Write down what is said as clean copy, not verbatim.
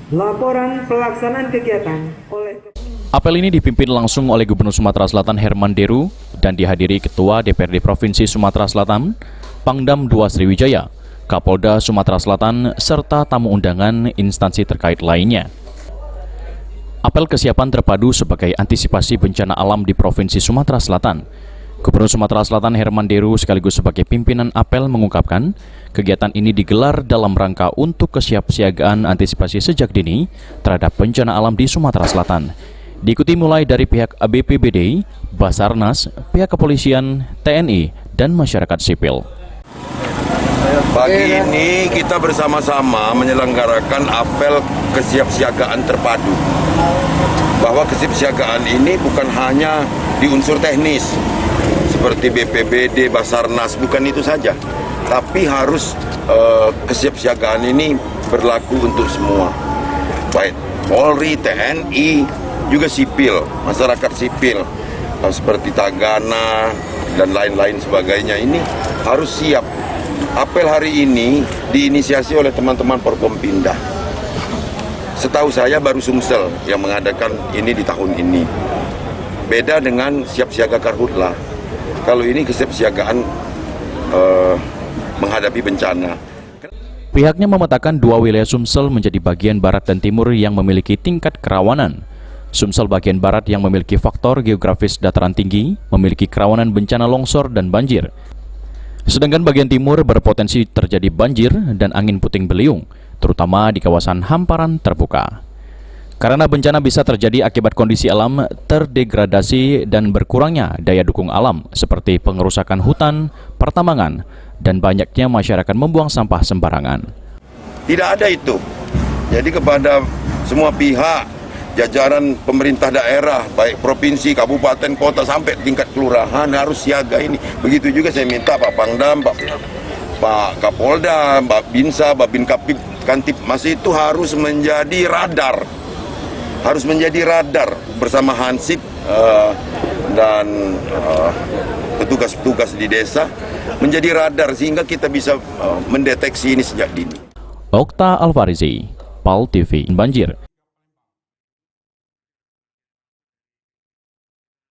Laporan pelaksanaan kegiatan oleh Apel ini dipimpin langsung oleh Gubernur Sumatera Selatan Herman Deru dan dihadiri Ketua DPRD Provinsi Sumatera Selatan, Pangdam II Sriwijaya, Kapolda Sumatera Selatan, serta tamu undangan instansi terkait lainnya. Apel kesiapan terpadu sebagai antisipasi bencana alam di Provinsi Sumatera Selatan. Gubernur Sumatera Selatan Herman Deru sekaligus sebagai pimpinan apel mengungkapkan, kegiatan ini digelar dalam rangka untuk kesiapsiagaan antisipasi sejak dini terhadap bencana alam di Sumatera Selatan. Diikuti mulai dari pihak BPBD, Basarnas, pihak kepolisian, TNI, dan masyarakat sipil. Pagi ini kita bersama-sama menyelenggarakan apel kesiapsiagaan terpadu. Bahwa kesiapsiagaan ini bukan hanya di unsur teknis, seperti BPBD, Basarnas, bukan itu saja. Tapi harus kesiapsiagaan ini berlaku untuk semua. Baik Polri, TNI, juga sipil, masyarakat sipil, seperti Tagana, dan lain-lain sebagainya ini harus siap. Apel hari ini diinisiasi oleh teman-teman Forkompinda. Setahu saya baru Sumsel yang mengadakan ini di tahun ini. Beda dengan siap siaga Karhutla. Kalau ini kesiapsiagaan menghadapi bencana. Pihaknya memetakan dua wilayah Sumsel menjadi bagian barat dan timur yang memiliki tingkat kerawanan. Sumsel bagian barat yang memiliki faktor geografis dataran tinggi, memiliki kerawanan bencana longsor dan banjir. Sedangkan bagian timur berpotensi terjadi banjir dan angin puting beliung, terutama di kawasan hamparan terbuka. Karena bencana bisa terjadi akibat kondisi alam terdegradasi dan berkurangnya daya dukung alam seperti pengerusakan hutan, pertambangan, dan banyaknya masyarakat membuang sampah sembarangan. Tidak ada itu. Jadi kepada semua pihak, jajaran pemerintah daerah, baik provinsi, kabupaten, kota, sampai tingkat kelurahan harus siaga ini. Begitu juga saya minta Pak Pangdam, Pak Kapolda, Mbak Binsa, Babin Kantip, masih itu harus menjadi radar. Harus menjadi radar bersama Hansip dan petugas-petugas di desa, menjadi radar sehingga kita bisa mendeteksi ini sejak dini. Okta Alfarizi, PAL TV. Banjir